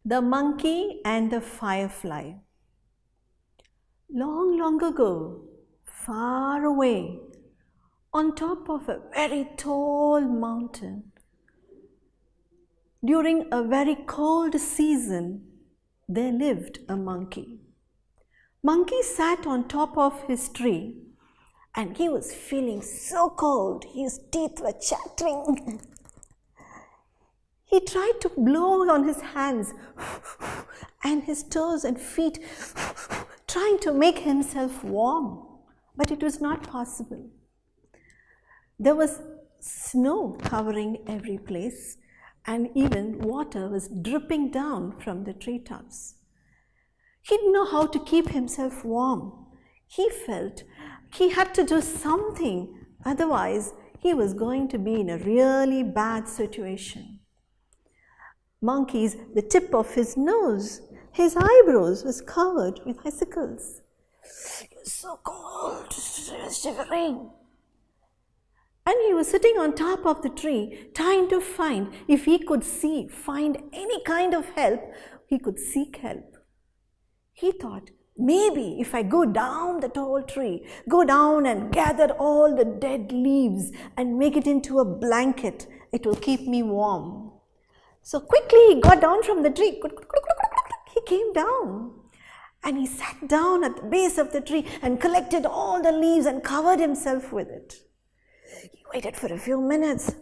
The Monkey and the Firefly. Long, long ago, far away, on top of a very tall mountain, during a very cold season, there lived a monkey. Monkey sat on top of his tree and he was feeling so cold, his teeth were chattering. He tried to blow on his hands and his toes and feet, trying to make himself warm, but it was not possible. There was snow covering every place, and even water was dripping down from the treetops. He didn't know how to keep himself warm. He felt he had to do something, otherwise he was going to be in a really bad situation. Monkey's, the tip of his nose, his eyebrows was covered with icicles. It was so cold, he was shivering. And he was sitting on top of the tree, trying to find if he could find any kind of help, he could seek help. He thought, maybe if I go down the tall tree, go down and gather all the dead leaves and make it into a blanket, it will keep me warm. So quickly he got down from the tree. He came down and he sat down at the base of the tree and collected all the leaves and covered himself with it. He waited for a few minutes.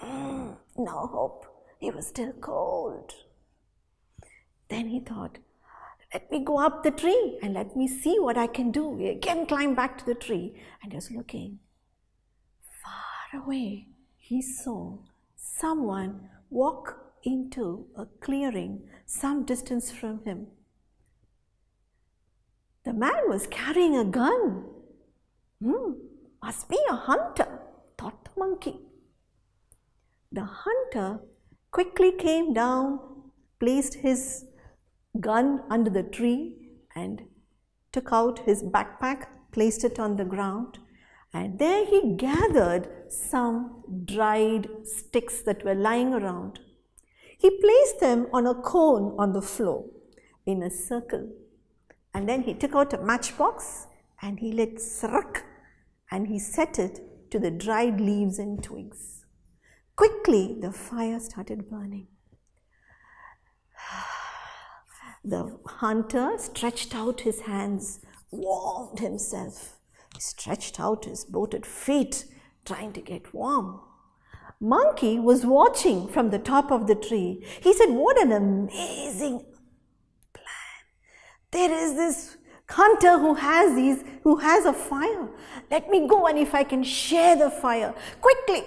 No hope. He was still cold. Then he thought, let me go up the tree and let me see what I can do. He again climbed back to the tree and was looking. Far away, he saw someone walk into a clearing some distance from him. The man was carrying a gun. Must be a hunter, thought the monkey. The hunter quickly came down, placed his gun under the tree and took out his backpack, placed it on the ground, and there he gathered some dried sticks that were lying around. He placed them on a cone on the floor in a circle, and then he took out a matchbox and he lit srak and he set it to the dried leaves and twigs. Quickly the fire started burning. The hunter stretched out his hands, warmed himself. He stretched out his boated feet, trying to get warm. Monkey was watching from the top of the tree. He said, what an amazing plan. There is this hunter who has a fire. Let me go, and if I can share the fire. Quickly,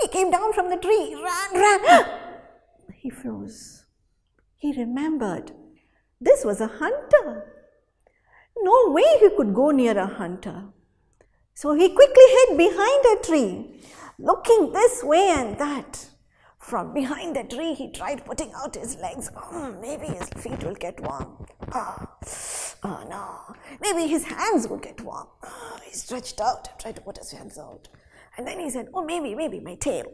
he came down from the tree, ran. He froze. He remembered, this was a hunter. No way he could go near a hunter. So he quickly hid behind a tree, looking this way and that. From behind the tree, he tried putting out his legs. Maybe his feet will get warm. Oh no, maybe his hands will get warm. He stretched out and tried to put his hands out. And then he said, maybe my tail.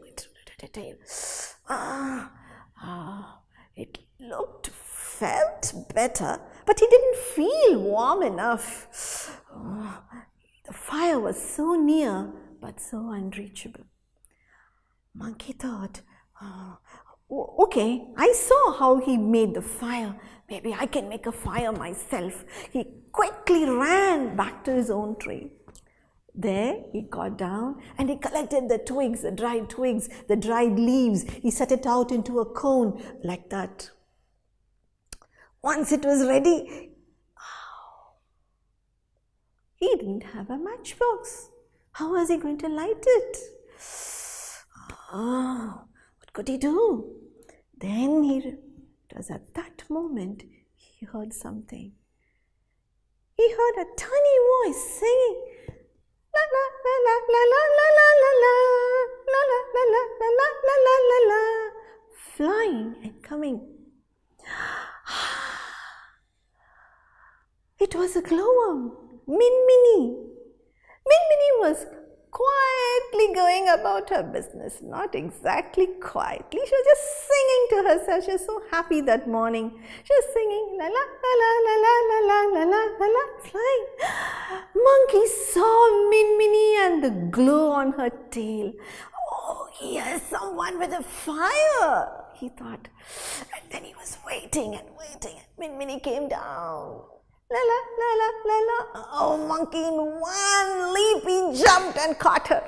It felt better, but he didn't feel warm enough. The fire was so near, but so unreachable. Monkey thought, okay, I saw how he made the fire. Maybe I can make a fire myself. He quickly ran back to his own tree. There he got down and he collected the twigs, the dried leaves. He set it out into a cone like that. Once it was ready, he didn't have a matchbox. How was he going to light it? What could he do? Then it was at that moment he heard something. He heard a tiny voice singing, la la la la la la la la la la la la la la la la la la, flying and coming. It was a glowworm, Min Minnie. Min Minnie was quietly going about her business. Not exactly quietly. She was just singing to herself. She was so happy that morning. She was singing, la la la la la la la la la la la, flying. Monkey saw Minnie and the glow on her tail. Oh, here's someone with a fire, he thought. And then he was waiting and waiting, and Minnie came down. La la la la la la. Oh, monkey in one leap, he jumped and caught her.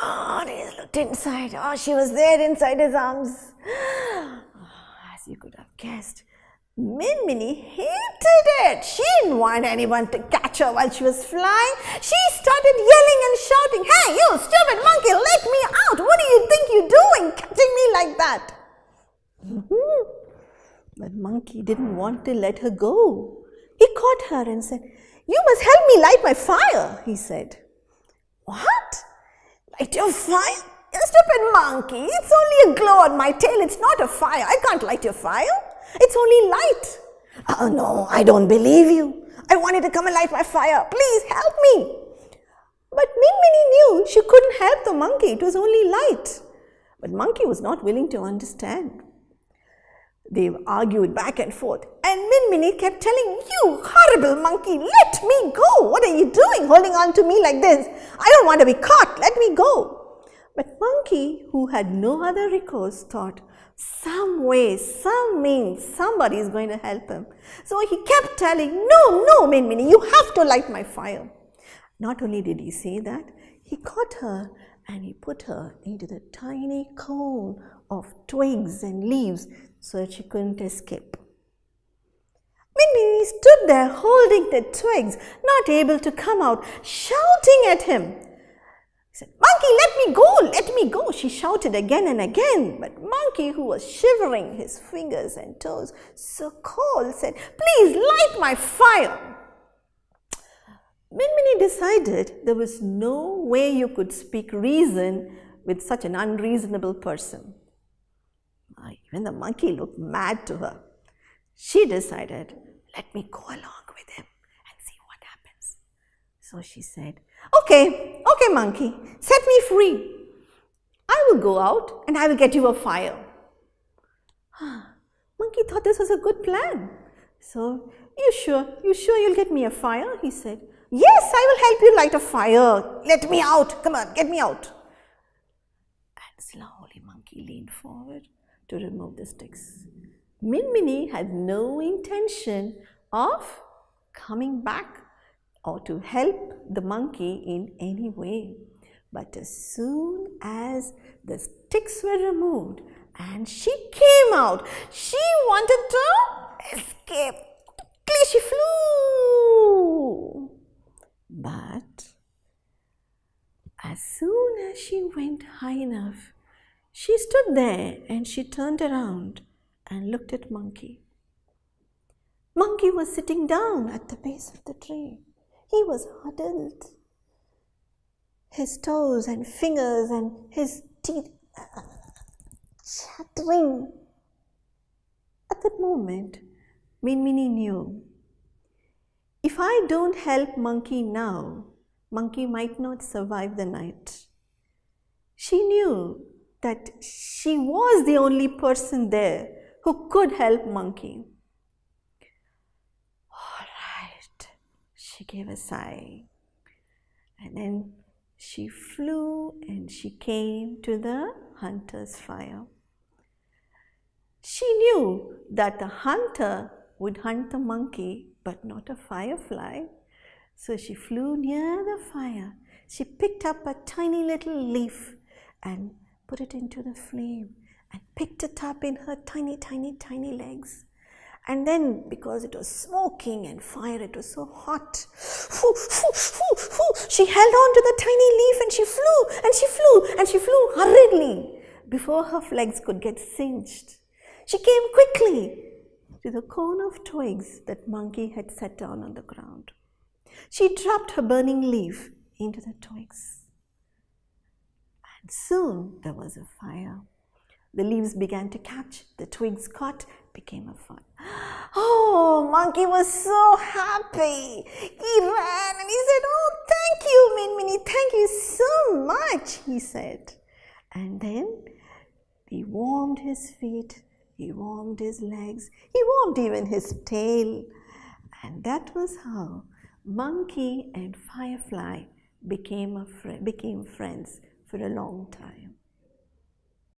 Oh, he looked inside. Oh, she was there inside his arms. As you could have guessed, Minnie hated it. She didn't want anyone to catch her while she was flying. She started yelling and shouting, "Hey, you stupid monkey, let me out! What do you think you're doing, catching me like that?" But monkey didn't want to let her go. He caught her and said, "You must help me light my fire," he said. "What? Light your fire? You stupid monkey, it's only a glow on my tail, it's not a fire. I can't light your fire. It's only light." "Oh no, I don't believe you. I want you to come and light my fire. Please help me." But Minnie knew she couldn't help the monkey. It was only light. But monkey was not willing to understand. They argued back and forth, and Minnie kept telling, "You horrible monkey, let me go. What are you doing holding on to me like this? I don't want to be caught. Let me go." But monkey, who had no other recourse, thought, some way, some means, somebody is going to help him. So he kept telling, no, Minnie, you have to light my fire." Not only did he say that, he caught her and he put her into the tiny cone of twigs and leaves so that she couldn't escape. Minnie stood there holding the twigs, not able to come out, shouting at him. He said, "Monkey, let me go, let me go," she shouted again and again. But Monkey, who was shivering, his fingers and toes so cold, said, "Please light my fire." Minnie decided there was no way you could speak reason with such an unreasonable person. Even the monkey looked mad to her. She decided, let me go along with him and see what happens. So she said, Okay, monkey, set me free. I will go out and I will get you a fire. Monkey thought this was a good plan. So, you sure you'll get me a fire? He said. Yes, I will help you light a fire. Let me out. Come on, get me out. And slowly monkey leaned forward to remove the sticks. Minnie had no intention of coming back or to help the monkey in any way. But as soon as the sticks were removed and she came out, she wanted to escape. Quickly she flew. But as soon as she went high enough, she stood there and she turned around and looked at Monkey. Monkey was sitting down at the base of the tree. He was huddled. His toes and fingers and his teeth chattering. At that moment, Minnie knew, if I don't help Monkey now, Monkey might not survive the night. She knew that she was the only person there who could help Monkey. All right, she gave a sigh, and then she flew and she came to the hunter's fire. She knew that the hunter would hunt the monkey, but not a firefly. So she flew near the fire. She picked up a tiny little leaf and put it into the flame and picked it up in her tiny legs. And then, because it was smoking and fire, it was so hot, she held on to the tiny leaf and she flew and she flew and she flew hurriedly before her legs could get singed. She came quickly to the cone of twigs that Monkey had set down on the ground. She dropped her burning leaf into the twigs. And soon there was a fire. The leaves began to catch, the twigs caught, became a fire. Oh, Monkey was so happy. He ran and he said, "Oh, thank you, Minmini, thank you so much, he said. And then he warmed his feet, he warmed his legs, he warmed even his tail. And that was how Monkey and Firefly became friends for a long time.